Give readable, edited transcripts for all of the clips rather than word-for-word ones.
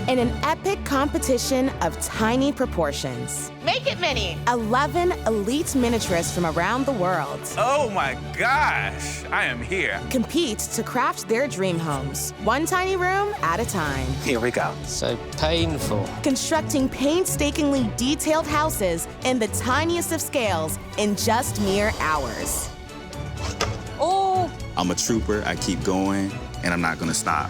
In an epic competition of tiny proportions, Make it mini. 11 elite miniaturists from around the world Oh my gosh, I am here. compete to craft their dream homes, one tiny room at a time. Here we go. So painful. Constructing painstakingly detailed houses in the tiniest of scales in just mere hours. Oh, I'm a trooper, I keep going, and I'm not gonna stop.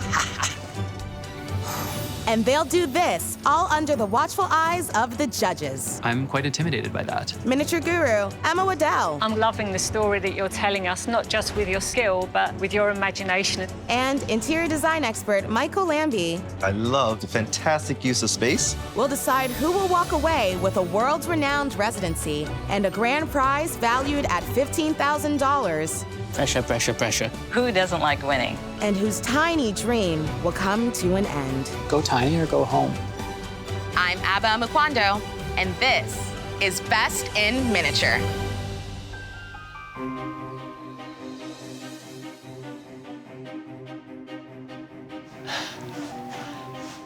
And they'll do this all under the watchful eyes of the judges. I'm quite intimidated by that. Miniature guru Emma Waddell I'm loving the story that you're telling us, not just with your skill, but with your imagination. and interior design expert Michael Lambie I love the fantastic use of space. will decide who will walk away with a world-renowned residency and a grand prize valued at $15,000, Pressure, pressure, pressure. Who doesn't like winning? and whose tiny dream will come to an end. Go tiny or go home. I'm Abba Makwando, and this is Best in Miniature.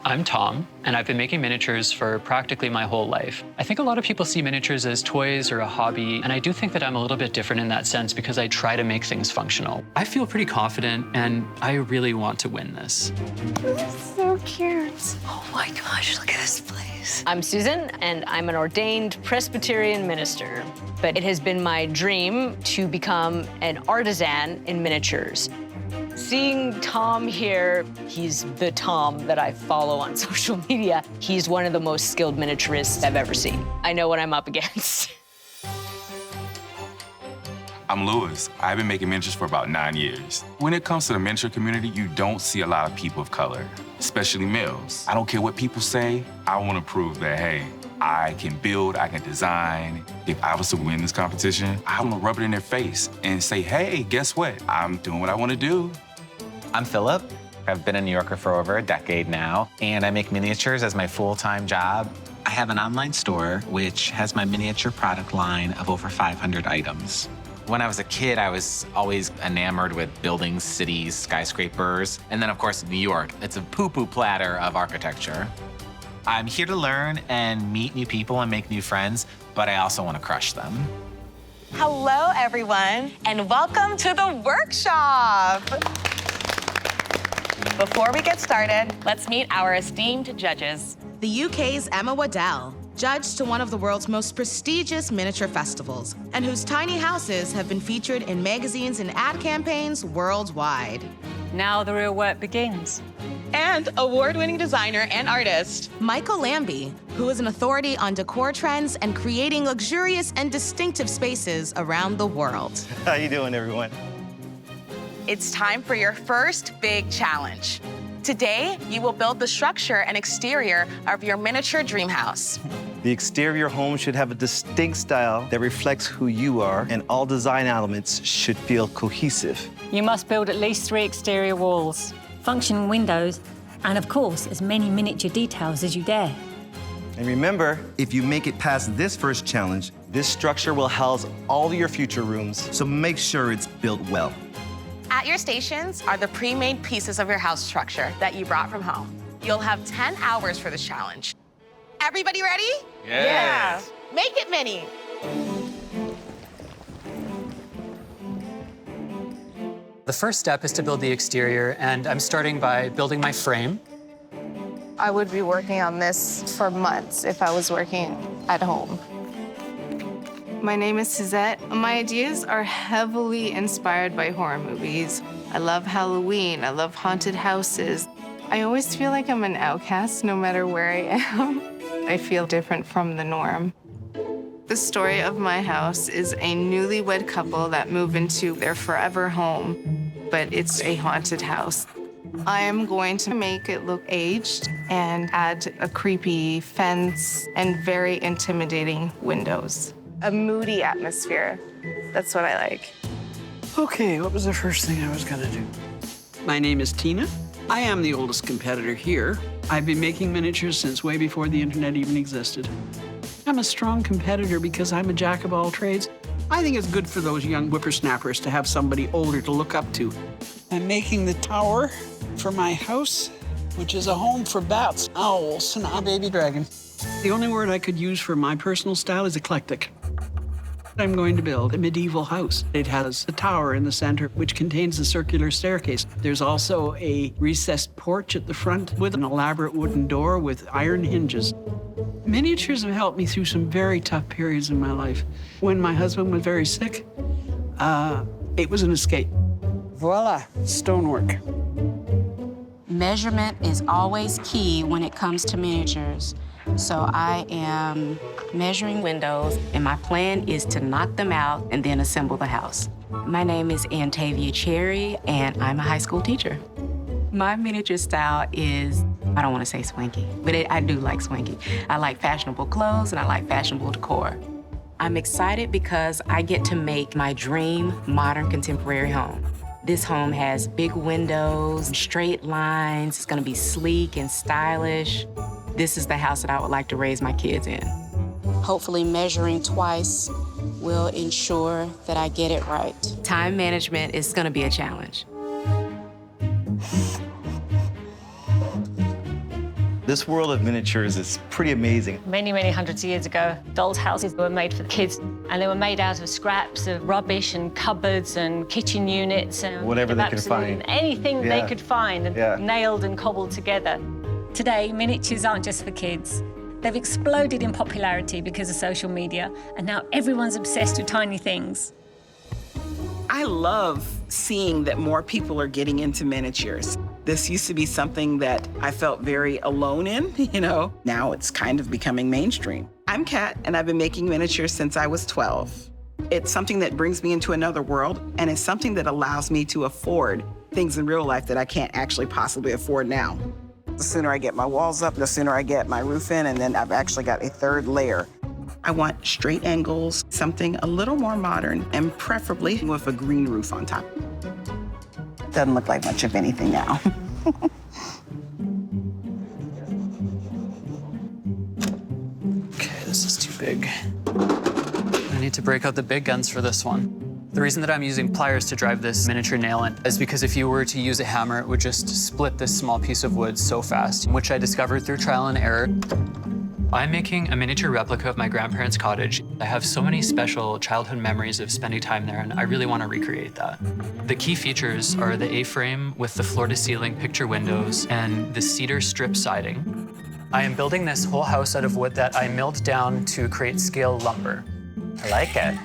I'm Tom, and I've been making miniatures for practically my whole life. I think a lot of people see miniatures as toys or a hobby, and I do think that I'm a little bit different in that sense because I try to make things functional. I feel pretty confident, and I really want to win this. So cute. Oh my gosh, look at this place. I'm Susan, and I'm an ordained Presbyterian minister. But it has been my dream to become an artisan in miniatures. Seeing Tom here, he's the Tom that I follow on social media. He's one of the most skilled miniaturists I've ever seen. I know what I'm up against. I'm Lewis. I've been making miniatures for about 9 years. When it comes to the miniature community, you don't see a lot of people of color, especially males. I don't care what people say. I want to prove that, hey, I can build, I can design. If I was to win this competition, I want to rub it in their face and say, hey, guess what? I'm doing what I want to do. I'm Philip. I've been a New Yorker for over a decade now, and I make miniatures as my full-time job. I have an online store which has my miniature product line of over 500 items. When I was a kid, I was always enamored with buildings, cities, skyscrapers, and then, of course, New York. It's a poo-poo platter of architecture. I'm here to learn and meet new people and make new friends, but I also want to crush them. Hello, everyone, and welcome to the workshop. Before we get started, let's meet our esteemed judges. The UK's Emma Waddell, judge to one of the world's most prestigious miniature festivals, and whose tiny houses have been featured in magazines and ad campaigns worldwide. Now the real work begins. And award-winning designer and artist. Michael Lambie, who is an authority on decor trends and creating luxurious and distinctive spaces around the world. How you doing, everyone? It's time for your first big challenge. Today, you will build the structure and exterior of your miniature dream house. The exterior home should have a distinct style that reflects who you are, and all design elements should feel cohesive. You must build at least 3 exterior walls. Functioning windows, and of course, as many miniature details as you dare. And remember, if you make it past this first challenge, this structure will house all your future rooms, so make sure it's built well. At your stations are the pre-made pieces of your house structure that you brought from home. You'll have 10 hours for this challenge. Everybody ready? Yes. Yeah. Make it mini. The first step is to build the exterior, and I'm starting by building my frame. I would be working on this for months if I was working at home. My name is Suzette. My ideas are heavily inspired by horror movies. I love Halloween. I love haunted houses. I always feel like I'm an outcast no matter where I am. I feel different from the norm. The story of my house is a newlywed couple that move into their forever home, but it's a haunted house. I am going to make it look aged and add a creepy fence and very intimidating windows. A moody atmosphere. That's what I like. Okay, what was the first thing I was gonna do? My name is Tina. I am the oldest competitor here. I've been making miniatures since way before the internet even existed. I'm a strong competitor because I'm a jack of all trades. I think it's good for those young whippersnappers to have somebody older to look up to. I'm making the tower for my house, which is a home for bats, owls, and a baby dragon. The only word I could use for my personal style is eclectic. I'm going to build a medieval house. It has a tower in the center, which contains a circular staircase. There's also a recessed porch at the front with an elaborate wooden door with iron hinges. Miniatures have helped me through some very tough periods in my life. When my husband was very sick, it was an escape. Voila, stonework. Measurement is always key when it comes to miniatures. So I am measuring windows, and my plan is to knock them out and then assemble the house. My name is Antavia Cherry, and I'm a high school teacher. My miniature style is, I don't want to say swanky, but I do like swanky. I like fashionable clothes, and I like fashionable decor. I'm excited because I get to make my dream modern contemporary home. This home has big windows, straight lines. It's going to be sleek and stylish. This is the house that I would like to raise my kids in. Hopefully measuring twice will ensure that I get it right. Time management is going to be a challenge. This world of miniatures is pretty amazing. Many, many hundreds of years ago, dolls' houses were made for the kids, and they were made out of scraps of rubbish and cupboards and kitchen units and whatever they could find. Anything they could find and nailed and cobbled together. Today, miniatures aren't just for kids. They've exploded in popularity because of social media, and now everyone's obsessed with tiny things. I love seeing that more people are getting into miniatures. This used to be something that I felt very alone in, you know. Now it's kind of becoming mainstream. I'm Kat, and I've been making miniatures since I was 12. It's something that brings me into another world, and it's something that allows me to afford things in real life that I can't actually possibly afford now. The sooner I get my walls up, the sooner I get my roof in, and then I've actually got a third layer. I want straight angles, something a little more modern, and preferably with a green roof on top. Doesn't look like much of anything now. Okay, this is too big. I need to break out the big guns for this one. The reason that I'm using pliers to drive this miniature nail in is because if you were to use a hammer, it would just split this small piece of wood so fast, which I discovered through trial and error. I'm making a miniature replica of my grandparents' cottage. I have so many special childhood memories of spending time there, and I really want to recreate that. The key features are the A-frame with the floor-to-ceiling picture windows and the cedar strip siding. I am building this whole house out of wood that I milled down to create scale lumber. I like it.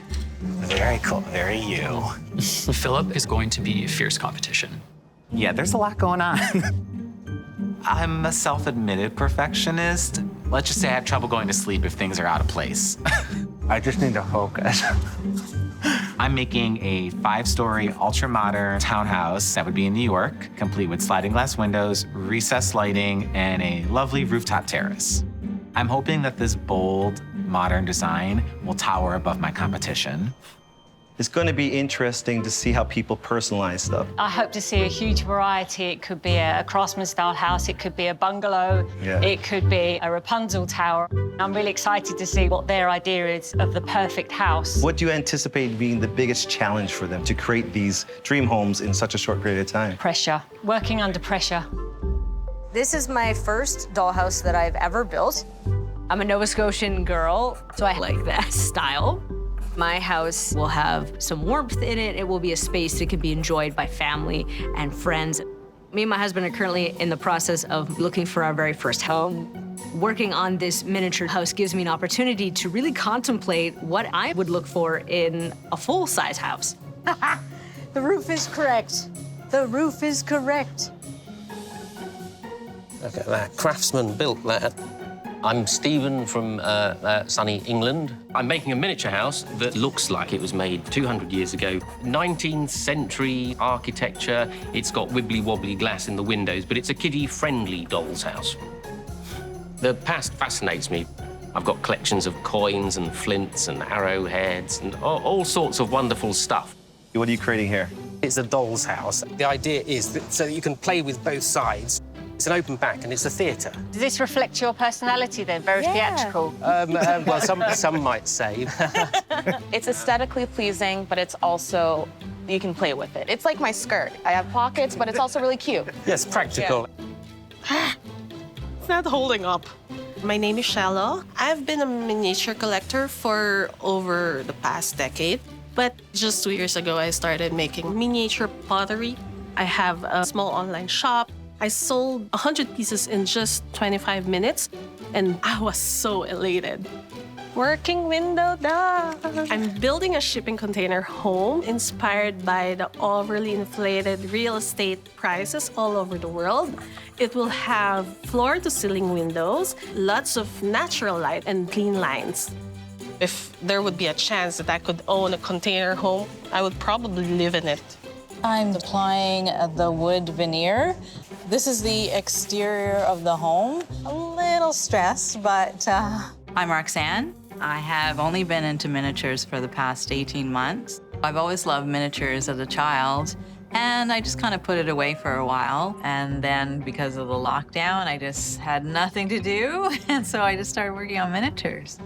Very cool, very you. Philip is going to be fierce competition. Yeah, there's a lot going on. I'm a self-admitted perfectionist. Let's just say I have trouble going to sleep if things are out of place. I just need to focus. I'm making a 5-story ultra-modern townhouse that would be in New York, complete with sliding glass windows, recessed lighting, and a lovely rooftop terrace. I'm hoping that this bold, modern design will tower above my competition. It's going to be interesting to see how people personalize stuff. I hope to see a huge variety. It could be a craftsman-style house, it could be a bungalow, it could be a Rapunzel tower. I'm really excited to see what their idea is of the perfect house. What do you anticipate being the biggest challenge for them to create these dream homes in such a short period of time? Pressure, working under pressure. This is my first dollhouse that I've ever built. I'm a Nova Scotian girl, so I like that style. My house will have some warmth in it. It will be a space that can be enjoyed by family and friends. Me and my husband are currently in the process of looking for our very first home. Working on this miniature house gives me an opportunity to really contemplate what I would look for in a full-size house. The roof is correct. The roof is correct. Look at that, craftsman built that. I'm Stephen from sunny England. I'm making a miniature house that looks like it was made 200 years ago. 19th century architecture. It's got wibbly-wobbly glass in the windows, but it's a kiddie-friendly doll's house. The past fascinates me. I've got collections of coins and flints and arrowheads and all sorts of wonderful stuff. What are you creating here? It's a doll's house. The idea is that so that you can play with both sides. It's an open back and it's a theatre. Does this reflect your personality then? Very theatrical. Well, some might say. It's aesthetically pleasing, but it's also, you can play with it. It's like my skirt. I have pockets, but it's also really cute. Yes, practical. It's not holding up. My name is Shallow. I've been a miniature collector for over the past decade. But just 2 years ago, I started making miniature pottery. I have a small online shop. I sold 100 pieces in just 25 minutes, and I was so elated. Working window, duh! I'm building a shipping container home inspired by the overly inflated real estate prices all over the world. It will have floor-to-ceiling windows, lots of natural light, and clean lines. If there would be a chance that I could own a container home, I would probably live in it. I'm applying the wood veneer. This is the exterior of the home. A little stressed, but... I'm Roxanne. I have only been into miniatures for the past 18 months. I've always loved miniatures as a child, and I just kind of put it away for a while. And then because of the lockdown, I just had nothing to do, and so I just started working on miniatures.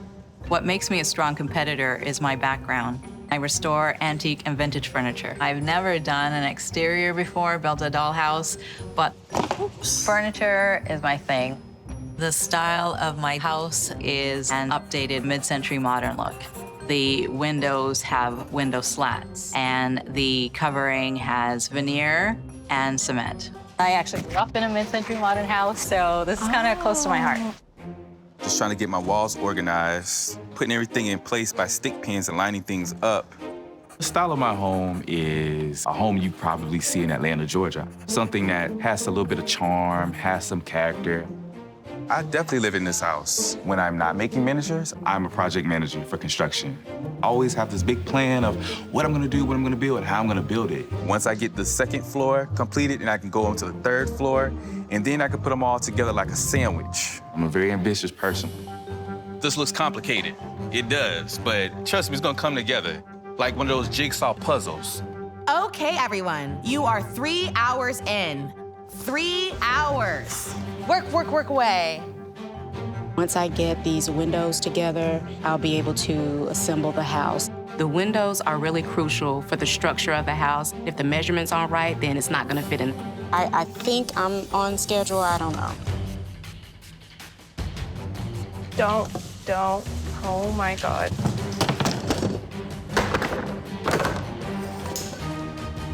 What makes me a strong competitor is my background. I restore antique and vintage furniture. I've never done an exterior before, built a dollhouse, but furniture is my thing. The style of my house is an updated mid-century modern look. The windows have window slats, and the covering has veneer and cement. I actually grew up in a mid-century modern house, so this is kind of close to my heart. Just trying to get my walls organized, putting everything in place by stick pins and lining things up. The style of my home is a home you probably see in Atlanta, Georgia. Something that has a little bit of charm, has some character. I definitely live in this house. When I'm not making miniatures, I'm a project manager for construction. I always have this big plan of what I'm gonna do, what I'm gonna build, and how I'm gonna build it. Once I get the second floor completed, then I can go on to the third floor, and then I can put them all together like a sandwich. I'm a very ambitious person. This looks complicated. It does, but trust me, it's gonna come together like one of those jigsaw puzzles. Okay, everyone, you are 3 hours in. 3 hours. Work, work, work away. Once I get these windows together, I'll be able to assemble the house. The windows are really crucial for the structure of the house. If the measurements aren't right, then it's not gonna fit in. I think I'm on schedule, I don't know. Don't. Oh my God.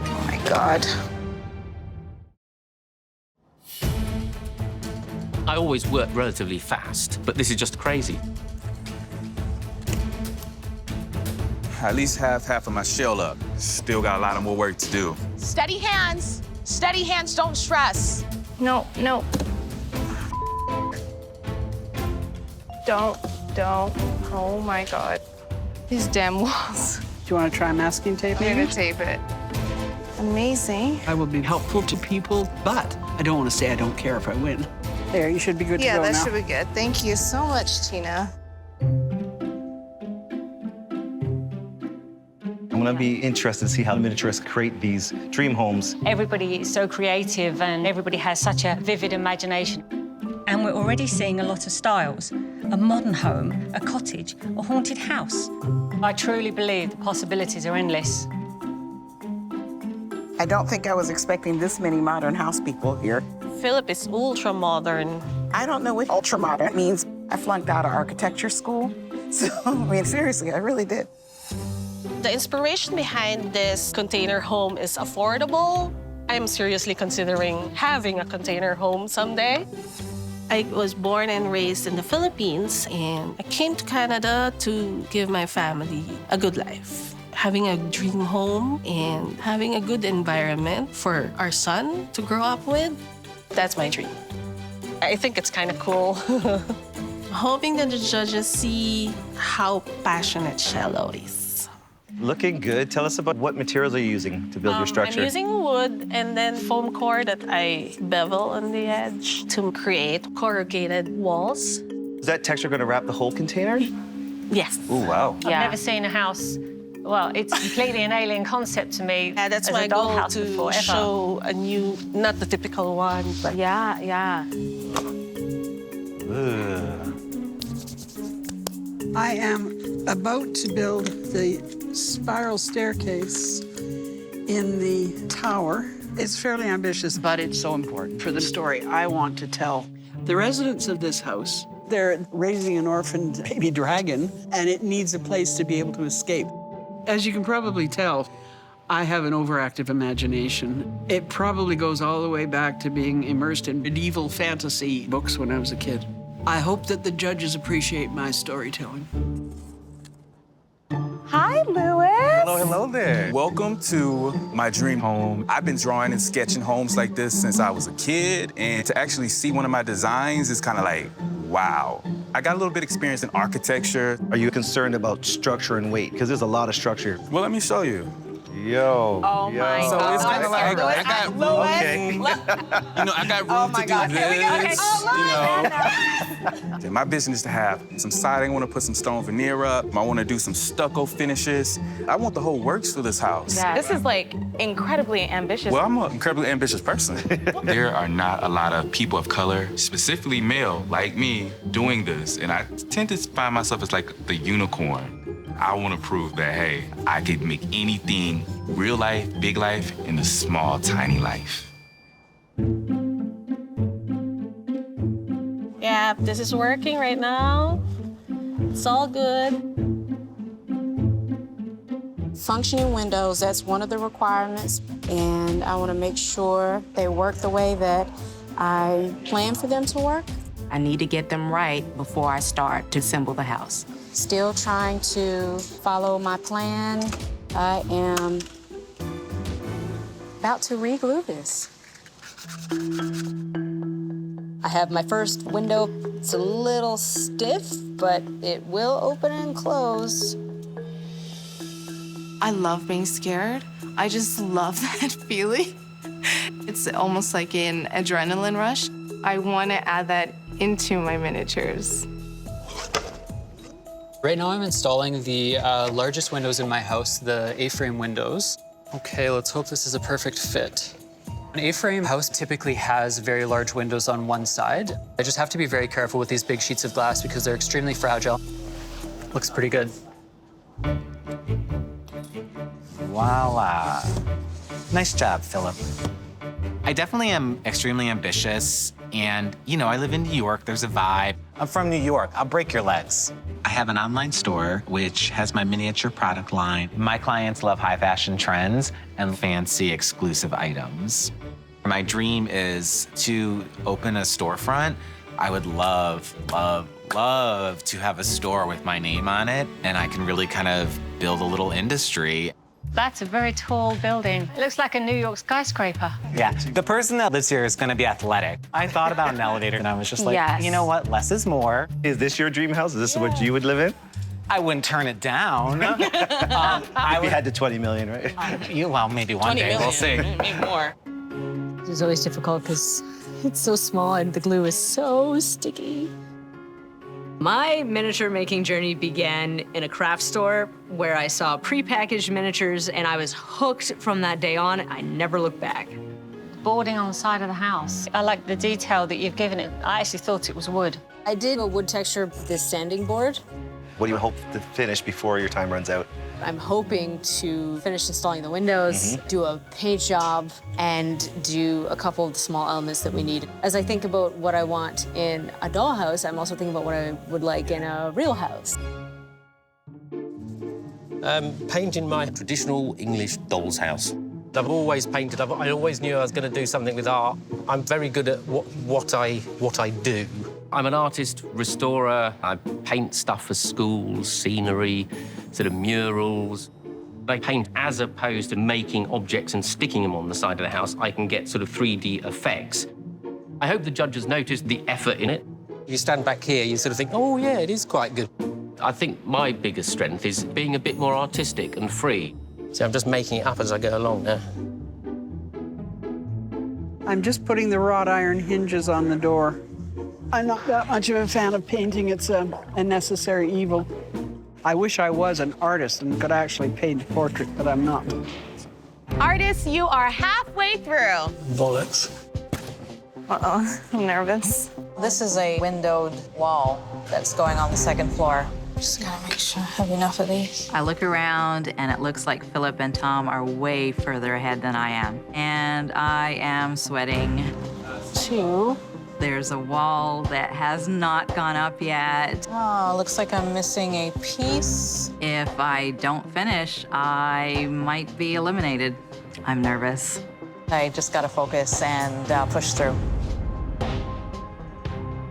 Oh my God. I always work relatively fast, but this is just crazy. At least have half of my shell up. Still got a lot of more work to do. Steady hands. Steady hands, don't stress. No. Don't. Oh my God. These damn walls. Do you want to try masking tape? I'm gonna tape it. Amazing. I will be helpful to people, but I don't want to say I don't care if I win. There, you should be good to go now. Yeah, that should be good. Thank you so much, Tina. I'm gonna be interested to see how the miniaturists create these dream homes. Everybody is so creative and everybody has such a vivid imagination. And we're already seeing a lot of styles. A modern home, a cottage, a haunted house. I truly believe the possibilities are endless. I don't think I was expecting this many modern house people here. Philip is ultra-modern. I don't know what ultra-modern means. I flunked out of architecture school. So, I mean, seriously, I really did. The inspiration behind this container home is affordable. I'm seriously considering having a container home someday. I was born and raised in the Philippines, and I came to Canada to give my family a good life. Having a dream home and having a good environment for our son to grow up with, that's my dream. I think it's kind of cool. Hoping that the judges see how passionate Shallow is. Looking good. Tell us about what materials are you using to build your structure. I'm using wood and then foam core that I bevel on the edge to create corrugated walls. Is that texture going to wrap the whole container? Yes. Oh, wow. I've never seen a house, well, it's completely an alien concept to me. Yeah, that's as my a goal, dollhouse to before, ever. show a new, not the typical one, but yeah. I am about to build the spiral staircase in the tower It's fairly ambitious, but it's so important for the story I want to tell. The residents of this house, they're raising an orphaned baby dragon, and it needs a place to be able to escape. As you can probably tell, I have an overactive imagination. It probably goes all the way back to being immersed in medieval fantasy books when I was a kid. I hope that the judges appreciate my storytelling. Hi, Louis. Hello there. Welcome to my dream home. I've been drawing and sketching homes like this since I was a kid, and to actually see one of my designs is kind of like, wow. I got a little bit of experience in architecture. Are you concerned about structure and weight? Because there's a lot of structure. Well, let me show you. Yo. Oh my So God. it's kind of like I got room. Okay. You know, I got room to do this. You know, my vision is to have some siding. I want to put some stone veneer up. I want to do some stucco finishes. I want the whole works for this house. Yeah, this is like incredibly ambitious. Well, I'm an incredibly ambitious person. There are not a lot of people of color, specifically male, like me, doing this. And I tend to find myself as like the unicorn. I want to prove that, hey, I could make anything, real life, big life, in a small, tiny life. Yeah, this is working right now. It's all good. Functioning windows, that's one of the requirements, and I want to make sure they work the way that I plan for them to work. I need to get them right before I start to assemble the house. Still trying to follow my plan. I am about to re-glue this. I have my first window. It's a little stiff, but it will open and close. I love being scared. I just love that feeling. It's almost like an adrenaline rush. I want to add that into my miniatures. Right now I'm installing the largest windows in my house, the A-frame windows. Okay, let's hope this is a perfect fit. An A-frame house typically has very large windows on one side. I just have to be very careful with these big sheets of glass because they're extremely fragile. Looks pretty good. Voila. Nice job, Philip. I definitely am extremely ambitious, and, you know, I live in New York, there's a vibe. I'm from New York, I'll break your legs. I have an online store which has my miniature product line. My clients love high fashion trends and fancy exclusive items. My dream is to open a storefront. I would love, love, love to have a store with my name on it, and I can really kind of build a little industry. That's a very tall building. It looks like a New York skyscraper. Yeah, the person that lives here is gonna be athletic. I thought about an elevator and I was just like, Yes. you know what, less is more. Is this your dream house? Is this what you would live in? I wouldn't turn it down. If you had the 20 million, right? Well, maybe one day, we'll see. Maybe more. It's always difficult because it's so small and the glue is so sticky. My miniature making journey began in a craft store where I saw prepackaged miniatures and I was hooked from that day on. I never looked back. Boarding on the side of the house. I like the detail that you've given it. I actually thought it was wood. I did a wood texture with this sanding board. What do you hope to finish before your time runs out? I'm hoping to finish installing the windows, do a paint job, and do a couple of the small elements that we need. As I think about what I want in a dollhouse, I'm also thinking about what I would like in a real house. Painting my traditional English doll's house. I've always painted. I always knew I was going to do something with art. I'm very good at what I do. I'm an artist restorer. I paint stuff for schools, scenery, sort of murals. I paint as opposed to making objects and sticking them on the side of the house. I can get sort of 3D effects. I hope the judges noticed the effort in it. You stand back here, you sort of think, oh, yeah, it is quite good. I think my biggest strength is being a bit more artistic and free. So I'm just making it up as I go along now. I'm just putting the wrought iron hinges on the door. I'm not that much of a fan of painting. It's a necessary evil. I wish I was an artist and could actually paint a portrait, but I'm not. Artists, you are halfway through. Bullets. Uh-oh, I'm nervous. This is a windowed wall that's going on the second floor. Just gotta make sure I have enough of these. I look around and it looks like Philip and Tom are way further ahead than I am. And I am sweating. 2. There's a wall that has not gone up yet. Oh, looks like I'm missing a piece. If I don't finish, I might be eliminated. I'm nervous. I just gotta focus and push through.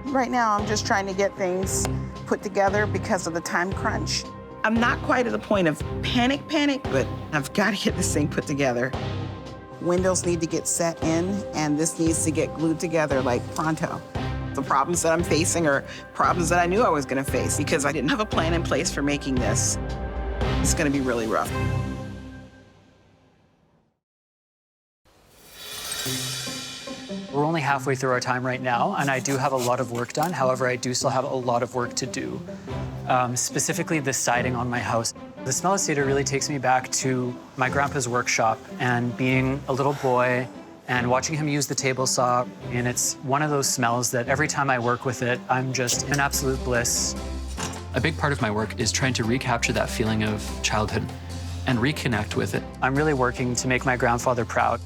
Right now, I'm just trying to get things put together because of the time crunch. I'm not quite at the point of panic, but I've got to get this thing put together. Windows need to get set in, and this needs to get glued together like pronto. The problems that I'm facing are problems that I knew I was going to face because I didn't have a plan in place for making this. It's going to be really rough. We're only halfway through our time right now, and I do have a lot of work done. However, I do still have a lot of work to do. Specifically, the siding on my house. The smell of cedar really takes me back to my grandpa's workshop and being a little boy and watching him use the table saw. And it's one of those smells that every time I work with it, I'm just in absolute bliss. A big part of my work is trying to recapture that feeling of childhood and reconnect with it. I'm really working to make my grandfather proud.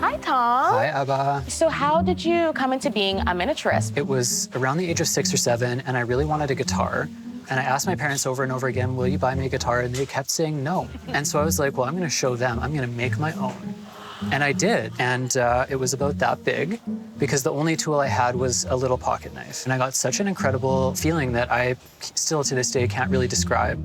Hi, Tom. Hi, Abba. So how did you come into being a miniaturist? It was around the age of 6 or 7, and I really wanted a guitar. And I asked my parents over and over again, will you buy me a guitar? And they kept saying no. And so I was like, well, I'm gonna show them. I'm gonna make my own. And I did. And it was about that big because the only tool I had was a little pocket knife. And I got such an incredible feeling that I still to this day can't really describe.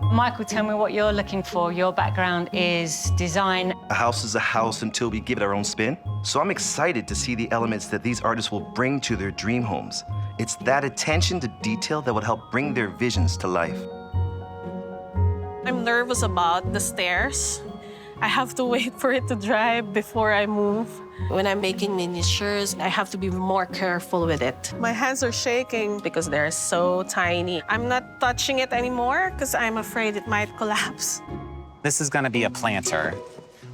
Michael, tell me what you're looking for. Your background is design. A house is a house until we give it our own spin. So I'm excited to see the elements that these artists will bring to their dream homes. It's that attention to detail that would help bring their visions to life. I'm nervous about the stairs. I have to wait for it to dry before I move. When I'm making miniatures, I have to be more careful with it. My hands are shaking because they're so tiny. I'm not touching it anymore because I'm afraid it might collapse. This is gonna be a planter.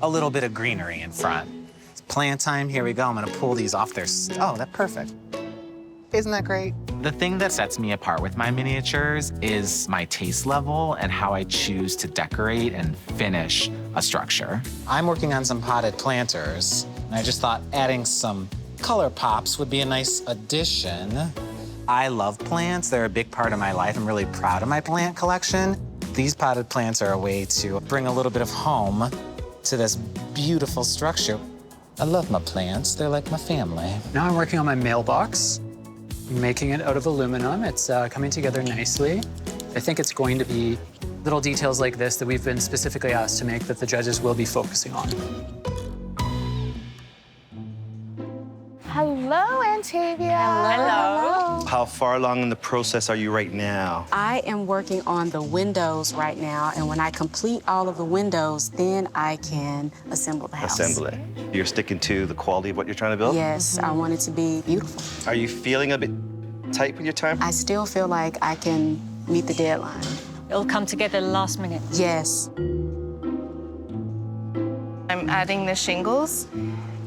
A little bit of greenery in front. It's plant time, here we go. I'm gonna pull these off their, oh, that's perfect. Isn't that great? The thing that sets me apart with my miniatures is my taste level and how I choose to decorate and finish a structure. I'm working on some potted planters, and I just thought adding some color pops would be a nice addition. I love plants. They're a big part of my life. I'm really proud of my plant collection. These potted plants are a way to bring a little bit of home to this beautiful structure. I love my plants. They're like my family. Now I'm working on my mailbox. Making it out of aluminum. It's coming together nicely. I think it's going to be little details like this that we've been specifically asked to make that the judges will be focusing on. Hello, Antavia. Hello. How far along in the process are you right now? I am working on the windows right now, and when I complete all of the windows, then I can assemble the house. Assemble it. You're sticking to the quality of what you're trying to build? Yes, I want it to be beautiful. Are you feeling a bit tight with your time? I still feel like I can meet the deadline. It'll come together last minute. Yes. I'm adding the shingles,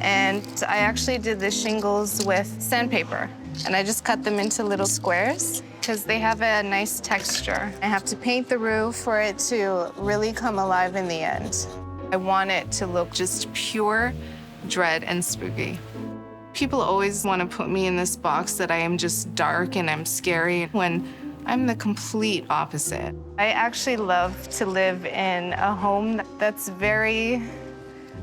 and I actually did the shingles with sandpaper. And I just cut them into little squares because they have a nice texture. I have to paint the roof for it to really come alive in the end. I want it to look just pure dread and spooky. People always want to put me in this box that I am just dark and I'm scary when I'm the complete opposite. I actually love to live in a home that's very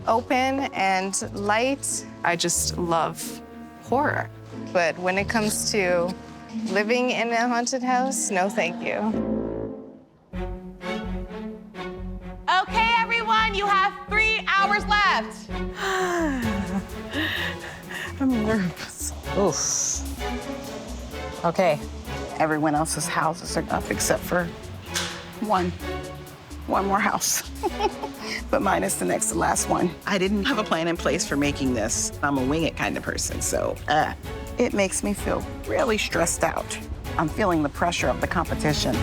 open and light. I just love horror. But when it comes to living in a haunted house, no thank you. Okay, everyone, you have 3 hours left. I'm nervous. Oof. Okay. Everyone else's houses are up except for one more house. But mine is the next to last one. I didn't have a plan in place for making this. I'm a wing it kind of person, so it makes me feel really stressed out. I'm feeling the pressure of the competition.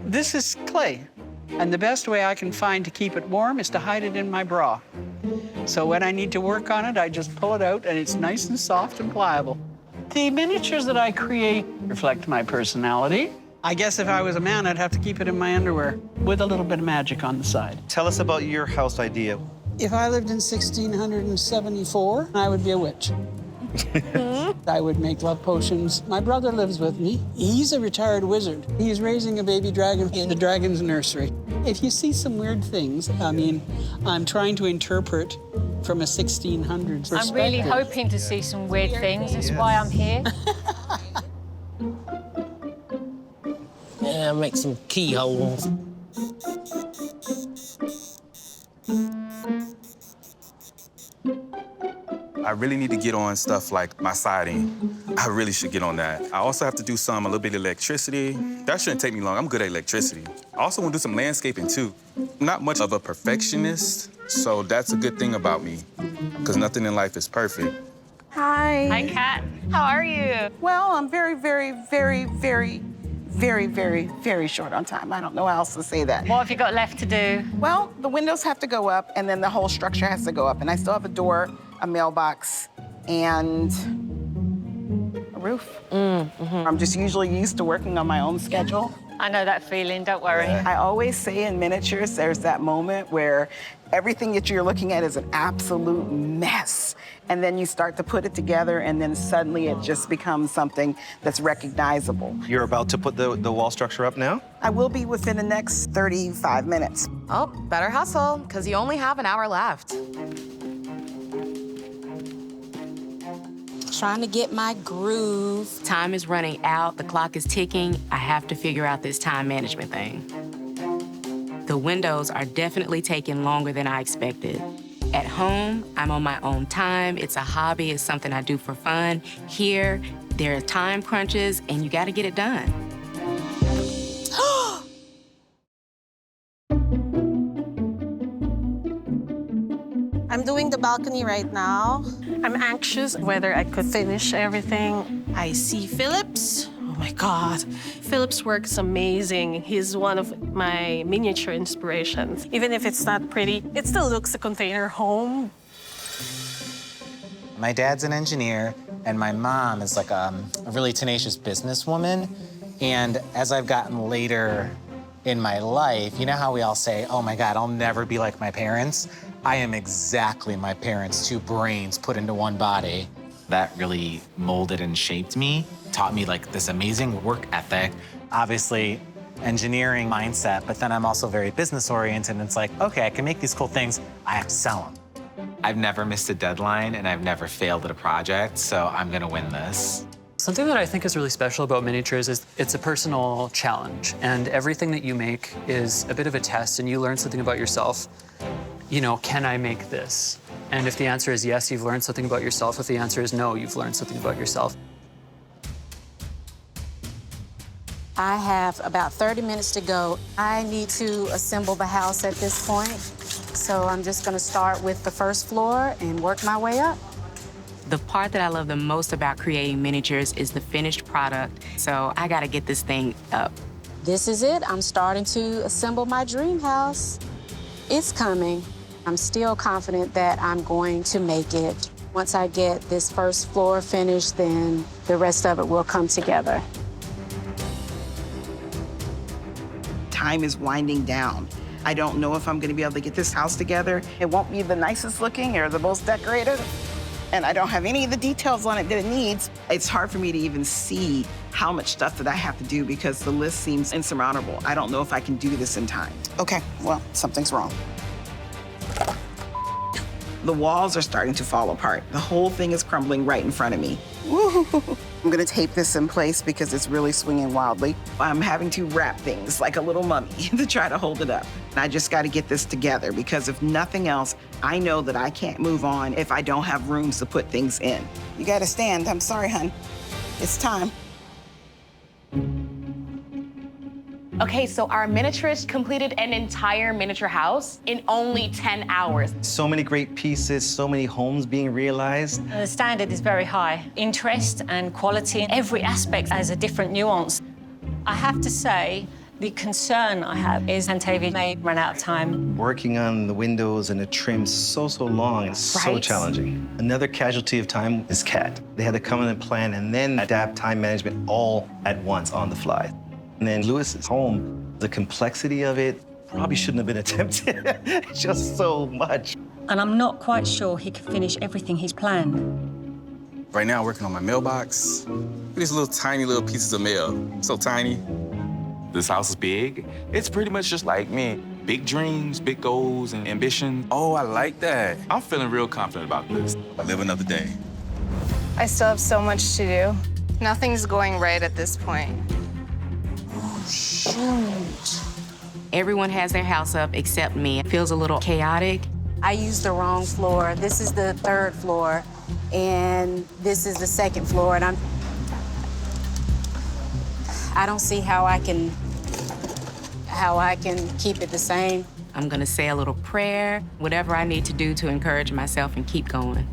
This is clay, and the best way I can find to keep it warm is to hide it in my bra. So when I need to work on it, I just pull it out and it's nice and soft and pliable. The miniatures that I create reflect my personality. I guess if I was a man, I'd have to keep it in my underwear with a little bit of magic on the side. Tell us about your house idea. If I lived in 1674, I would be a witch. I would make love potions. My brother lives with me. He's a retired wizard. He's raising a baby dragon in the dragon's nursery. If you see some weird things, I mean, I'm trying to interpret from a 1600s perspective. I'm really hoping to see some weird things. That's why I'm here. Yeah, make some keyholes. I really need to get on stuff like my siding. I really should get on that. I also have to do a little bit of electricity. That shouldn't take me long. I'm good at electricity. I also want to do some landscaping, too. I'm not much of a perfectionist, so that's a good thing about me, because nothing in life is perfect. Hi. Hi, Kat. How are you? Well, I'm very short on time. I don't know how else to say that. What have you got left to do? Well, the windows have to go up, and then the whole structure has to go up. And I still have a door, a mailbox, and a roof. I'm just usually used to working on my own schedule. I know that feeling, don't worry. I always say in miniatures, there's that moment where everything that you're looking at is an absolute mess. And then you start to put it together, and then suddenly it just becomes something that's recognizable. You're about to put the wall structure up now? I will be within the next 35 minutes. Oh, better hustle, because you only have an hour left. Trying to get my groove. Time is running out, the clock is ticking. I have to figure out this time management thing. The windows are definitely taking longer than I expected. At home, I'm on my own time. It's a hobby, it's something I do for fun. Here, there are time crunches, and you gotta get it done. I'm doing the balcony right now. I'm anxious whether I could finish everything. I see Phillips. Oh my God. Phillips' work is amazing. He's one of my miniature inspirations. Even if it's not pretty, it still looks a container home. My dad's an engineer, and my mom is like a really tenacious businesswoman. And as I've gotten later in my life, you know how we all say, oh my God, I'll never be like my parents? I am exactly my parents, two brains put into one body. That really molded and shaped me, taught me like this amazing work ethic. Obviously, engineering mindset, but then I'm also very business oriented. And it's like, okay, I can make these cool things, I have to sell them. I've never missed a deadline and I've never failed at a project, so I'm gonna win this. Something that I think is really special about miniatures is it's a personal challenge, and everything that you make is a bit of a test, and you learn something about yourself. You know, can I make this? And if the answer is yes, you've learned something about yourself. If the answer is no, you've learned something about yourself. I have about 30 minutes to go. I need to assemble the house at this point. So I'm just gonna start with the first floor and work my way up. The part that I love the most about creating miniatures is the finished product. So I gotta get this thing up. This is it. I'm starting to assemble my dream house. It's coming. I'm still confident that I'm going to make it. Once I get this first floor finished, then the rest of it will come together. Time is winding down. I don't know if I'm gonna be able to get this house together. It won't be the nicest looking or the most decorated, and I don't have any of the details on it that it needs. It's hard for me to even see how much stuff that I have to do because the list seems insurmountable. I don't know if I can do this in time. Okay, well, something's wrong. The walls are starting to fall apart. The whole thing is crumbling right in front of me. Woo! I'm gonna tape this in place because it's really swinging wildly. I'm having to wrap things like a little mummy to try to hold it up. And I just gotta get this together because if nothing else, I know that I can't move on if I don't have rooms to put things in. You gotta stand. I'm sorry, hun. It's time. Okay, so our miniaturist completed an entire miniature house in only 10 hours. So many great pieces, so many homes being realized. The standard is very high. Interest and quality in every aspect has a different nuance. I have to say, The concern I have is Antavi may run out of time. Working on the windows and the trim so long and so Right. challenging. Another casualty of time is Kat. They had to come in and plan and then adapt time management all at once on the fly. And then Lewis's home, the complexity of it probably shouldn't have been attempted. Just so much. And I'm not quite sure he can finish everything he's planned. Right now, working on my mailbox. Look at these little tiny little pieces of mail. So tiny. This house is big. It's pretty much just like me. Big dreams, big goals, and ambition. Oh, I like that. I'm feeling real confident about this. I live another day. I still have so much to do. Nothing's going right at this point. Shoot. Everyone has their house up except me. It feels a little chaotic. I used the wrong floor. This is the 3rd floor, and this is the 2nd floor, and I don't see how I can keep it the same. I'm gonna say a little prayer, whatever I need to do to encourage myself and keep going.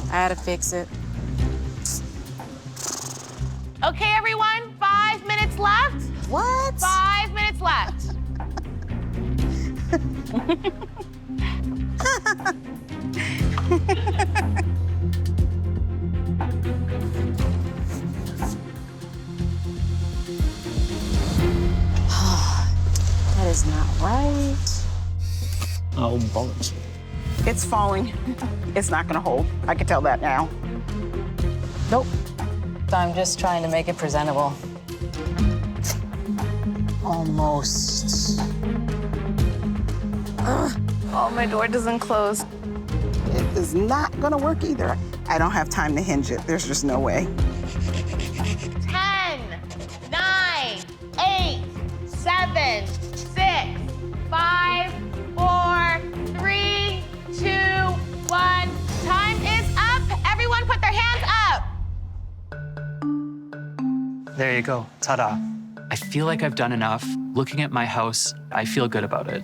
I had to fix it. Okay, everyone, 5 minutes left. What? 5 minutes left. That is not right. Oh, bollocks. It's falling. It's not gonna hold. I can tell that now. Nope. I'm just trying to make it presentable. Almost. Oh, my door doesn't close. It is not gonna work either. I don't have time to hinge it. There's just no way. 10, 9, 8, 7, 6, 5, 4, 3, 2, 1. Time is up. Everyone put their hands up. There you go. Ta-da. I feel like I've done enough. Looking at my house, I feel good about it.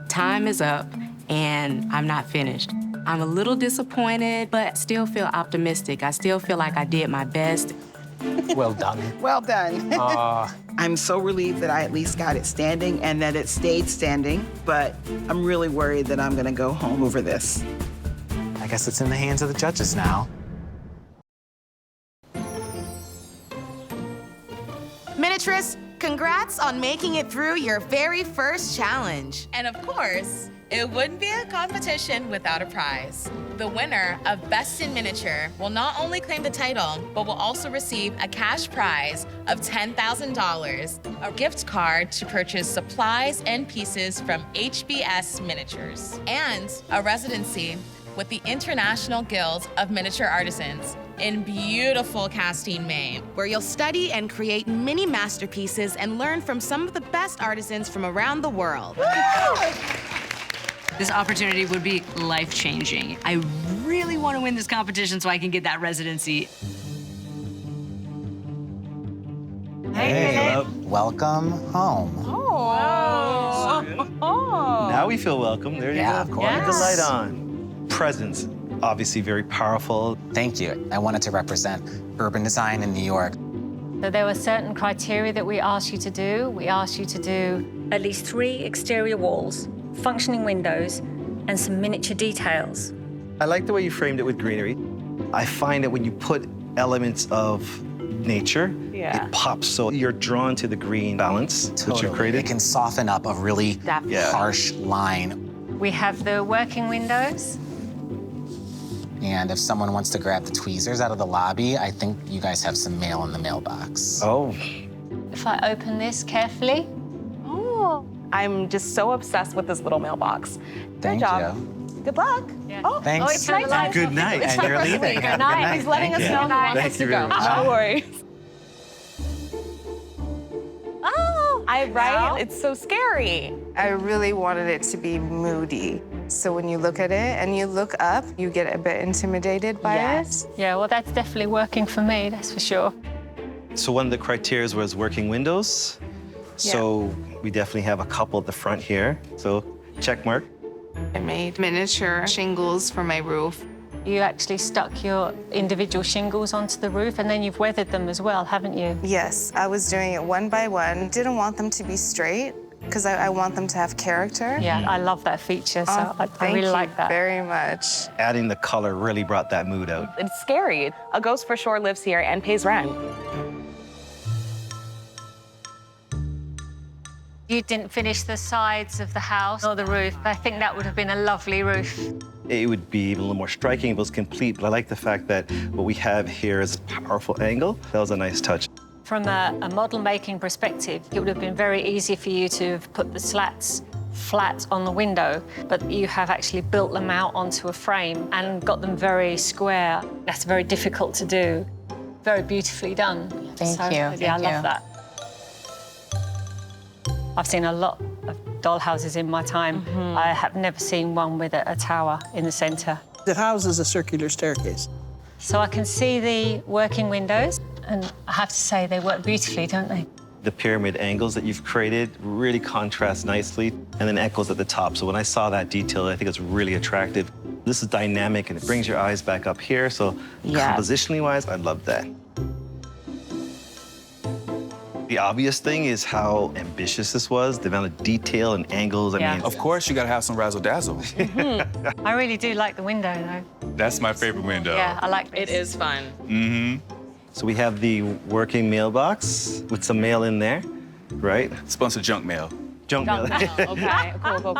Time is up, and I'm not finished. I'm a little disappointed, but still feel optimistic. I still feel like I did my best. Well done. Well done. I'm so relieved that I at least got it standing and that it stayed standing, but I'm really worried that I'm gonna go home over this. I guess it's in the hands of the judges now. Miniaturists, congrats on making it through your very first challenge. And of course, it wouldn't be a competition without a prize. The winner of Best in Miniature will not only claim the title, but will also receive a cash prize of $10,000, a gift card to purchase supplies and pieces from HBS Miniatures, and a residency with the International Guild of Miniature Artisans in beautiful Castine, Maine, where you'll study and create mini masterpieces and learn from some of the best artisans from around the world. This opportunity would be life-changing. I really want to win this competition so I can get that residency. Hey, welcome home. Now we feel welcome. There you Yeah, go. of course. Keep the light on. Presence, obviously very powerful. Thank you. I wanted to represent urban design in New York. So there were certain criteria that we asked you to do. We asked you to do At least 3 exterior walls, functioning windows, and some miniature details. I like the way you framed it with greenery. I find that when you put elements of nature, it pops, so you're drawn to the green balance that you've created. It can soften up a really harsh line. We have the working windows. And if someone wants to grab the tweezers out of the lobby, I think you guys have some mail in the mailbox. Oh. If I open this carefully. Oh, I'm just so obsessed with this little mailbox. Thank Good job. Good luck. Oh, Thanks. Oh, it's nighttime. Good night. It's And you're time for leaving. sleep. Good Good night. night. He's letting us Thank know you. he wants Thank us you to very go. much. No worries. Oh, right? It's so scary. I really wanted it to be moody. So when you look at it and you look up, you get a bit intimidated by it. Yeah, well, that's definitely working for me, that's for sure. So one of the criteria was working windows. So we definitely have a couple at the front here. So check mark. I made miniature shingles for my roof. You actually stuck your individual shingles onto the roof, and then you've weathered them as well, haven't you? Yes, I was doing it one by one. Didn't want them to be straight because I want them to have character. Yeah, I love that feature, so I really like that. Very much. Adding the color really brought that mood out. It's scary. A ghost for sure lives here and pays rent. You didn't finish the sides of the house or the roof. I think that would have been a lovely roof. It would be a little more striking if it was complete, but I like the fact that what we have here is a powerful angle. That was a nice touch. From a model-making perspective, it would have been very easy for you to have put the slats flat on the window, but you have actually built them out onto a frame and got them very square. That's very difficult to do. Very beautifully done. Thank you. Yeah, I love that. I've seen a lot of dollhouses in my time. I have never seen one with a tower in the centre. The house is a circular staircase. So I can see the working windows, and I have to say they work beautifully, don't they? The pyramid angles that you've created really contrast nicely, and then echoes at the top. So when I saw that detail, I think it's really attractive. This is dynamic, and it brings your eyes back up here. So compositionally-wise, I love that. The obvious thing is how ambitious this was, the amount of detail and angles. I mean, of course, you gotta have some razzle dazzle. I really do like the window, though. That's my favorite window. Yeah, I like this. It is fun. So we have the working mailbox with some mail in there, right? It's a bunch of junk mail. Junk mail. Okay, cool.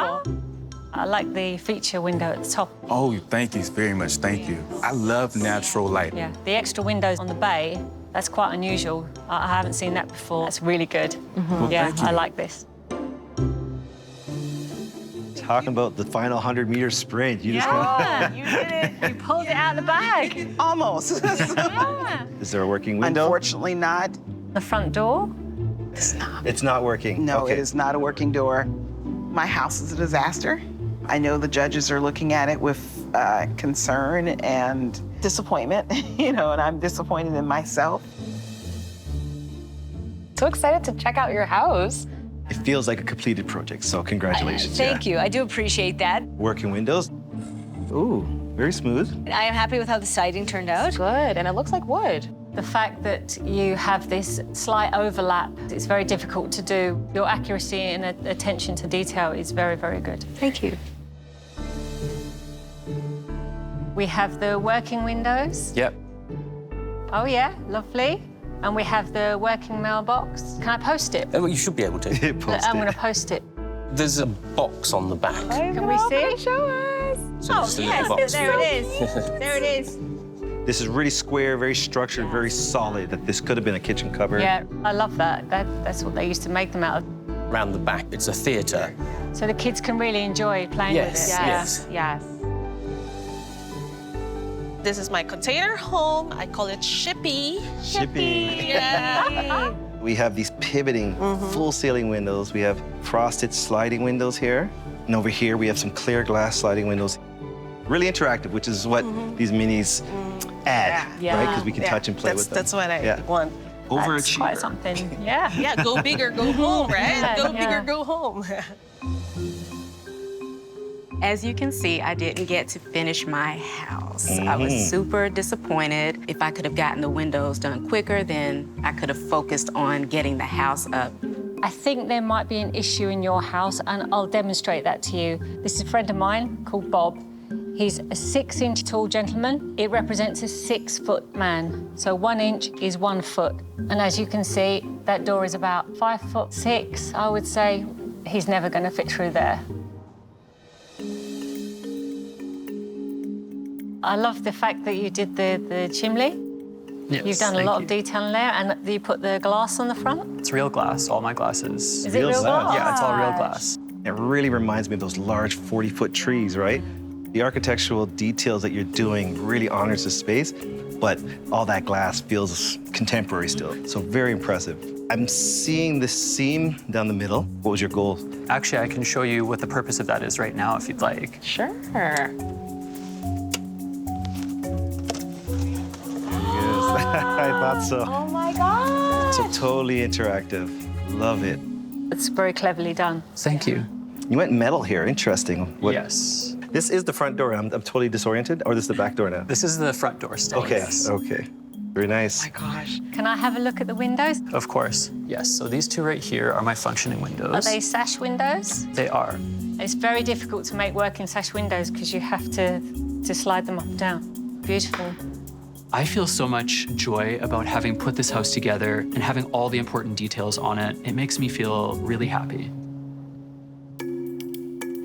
I like the feature window at the top. Oh, thank you very much. Thank you. I love natural light. Yeah, the extra windows on the bay, that's quite unusual. I haven't seen that before. That's really good. Well, Yeah, thank you. I like this. Talking about the final 100-meter sprint. You You did it. You pulled it out of the bag. Almost. Is there a working window? Unfortunately not. The front door? It's not working. No, Okay. it is not a working door. My house is a disaster. I know the judges are looking at it with concern and disappointment, and I'm disappointed in myself. So excited to check out your house. It feels like a completed project, so congratulations. Thank you. I do appreciate that. Working windows. Ooh, very smooth. I am happy with how the siding turned out. Good, and it looks like wood. The fact that you have this slight overlap, it's very difficult to do. Your accuracy and attention to detail is very, very good. Thank you. We have the working windows. Yep. Oh, yeah, lovely. And we have the working mailbox. Can I post it? You should be able to. I'm going to post it. There's a box on the back. Can we see? Show us. So just a little box. There it is. There it is. This is really square, very structured, very solid. That this could have been a kitchen cupboard. Yeah, I love that. That's what they used to make them out of. Round the back, it's a theatre. So the kids can really enjoy playing with it. Yes. This is my container home. I call it Shippy. Shippy. Yeah. We have these pivoting, full ceiling windows. We have frosted sliding windows here. And over here, we have some clear glass sliding windows. Really interactive, which is what these minis add, right? Because we can touch and play with them. That's what I want. That's quite something. Yeah. Yeah, go big or go home, right? Go big or go home. As you can see, I didn't get to finish my house. I was super disappointed. If I could have gotten the windows done quicker, then I could have focused on getting the house up. I think there might be an issue in your house, and I'll demonstrate that to you. This is a friend of mine called Bob. He's a 6-inch tall gentleman. It represents a 6-foot man. So 1 inch is 1 foot. And as you can see, that door is about 5'6". I would say he's never going to fit through there. I love the fact that you did the chimney. Yes, You've done a lot of detail in there, and you put the glass on the front. It's real glass, all my glasses. Is it real glass? Yeah, it's all real glass. It really reminds me of those large 40-foot trees, right? The architectural details that you're doing really honors the space, but all that glass feels contemporary still. So very impressive. I'm seeing this seam down the middle. What was your goal? Actually, I can show you what the purpose of that is right now if you'd like. Sure. I thought so. Oh my God. So totally interactive. Love it. It's very cleverly done. Thank you. You went metal here. Interesting. What? Yes. This is the front door. I'm totally disoriented, or this is the back door now? This is the front door still. Okay, Yes. okay. Very nice. Oh my gosh. Can I have a look at the windows? Of course, yes. So these two right here are my functioning windows. Are they sash windows? They are. It's very difficult to make working sash windows because you have to slide them up and down. Beautiful. I feel so much joy about having put this house together and having all the important details on it. It makes me feel really happy.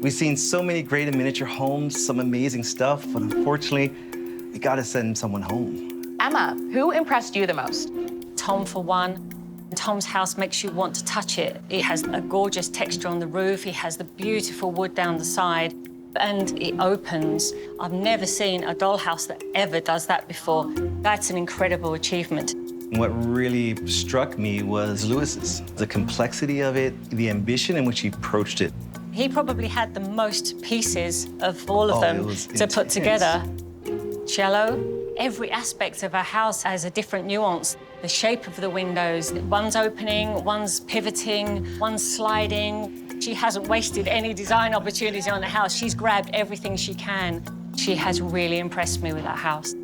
We've seen so many great and miniature homes, some amazing stuff, but unfortunately, we gotta send someone home. Emma, who impressed you the most? Tom, for one. Tom's house makes you want to touch it. It has a gorgeous texture on the roof. It has the beautiful wood down the side, and it opens. I've never seen a dollhouse that ever does that before. That's an incredible achievement. What really struck me was Lewis's. The complexity of it, the ambition in which he approached it. He probably had the most pieces of all of them to put intense. together. Cello, every aspect of our house has a different nuance. The shape of the windows, one's opening, one's pivoting, one's sliding. She hasn't wasted any design opportunity on the house. She's grabbed everything she can. She has really impressed me with that house.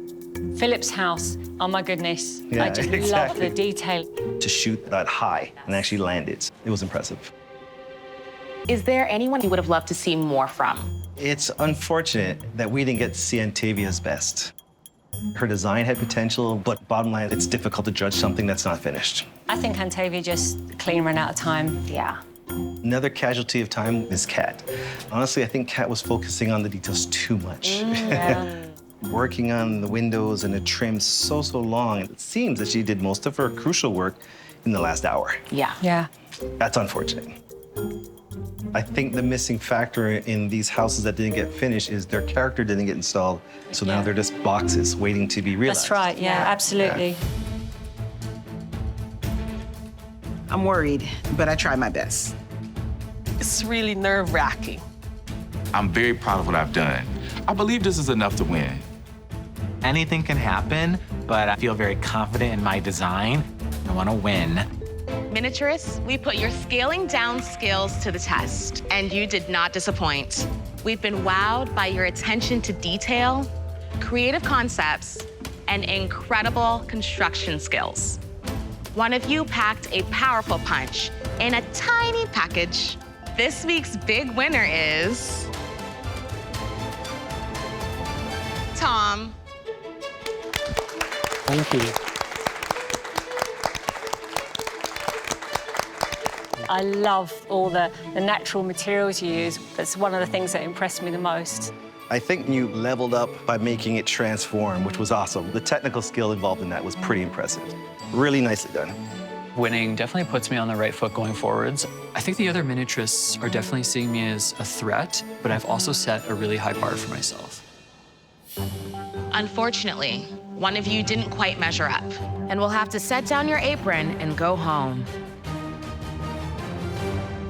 Philip's house, oh my goodness. Yeah, I just exactly. love the detail. To shoot that high and actually land it, it was impressive. Is there anyone you would have loved to see more from? It's unfortunate that we didn't get to see Antavia's best. Her design had potential, but bottom line, it's difficult to judge something that's not finished. I think Antavia just clean ran out of time. Yeah. Another casualty of time is Kat. Honestly, I think Kat was focusing on the details too much. Working on the windows and the trim so long, it seems that she did most of her crucial work in the last hour. Yeah. Yeah. That's unfortunate. I think the missing factor in these houses that didn't get finished is their character didn't get installed, so now they're just boxes waiting to be realized. That's right, yeah, absolutely. I'm worried, but I try my best. It's really nerve-wracking. I'm very proud of what I've done. I believe this is enough to win. Anything can happen, but I feel very confident in my design. I want to win. Miniaturists, we put your scaling down skills to the test, and you did not disappoint. We've been wowed by your attention to detail, creative concepts, and incredible construction skills. One of you packed a powerful punch in a tiny package. This week's big winner is Tom. Thank you. I love all the natural materials you use. That's one of the things that impressed me the most. I think you leveled up by making it transform, which was awesome. The technical skill involved in that was pretty impressive. Really nicely done. Winning definitely puts me on the right foot going forwards. I think the other miniaturists are definitely seeing me as a threat, but I've also set a really high bar for myself. Unfortunately, one of you didn't quite measure up, and will have to set down your apron and go home.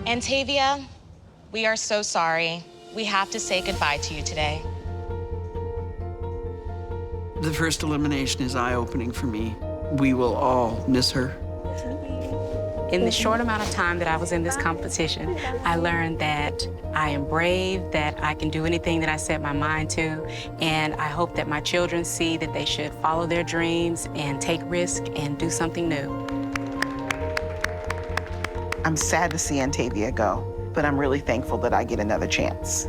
Antavia, we are so sorry. We have to say goodbye to you today. The first elimination is eye-opening for me. We will all miss her. In the short amount of time that I was in this competition, I learned that I am brave, that I can do anything that I set my mind to, and I hope that my children see that they should follow their dreams and take risk and do something new. I'm sad to see Antavia go, but I'm really thankful that I get another chance.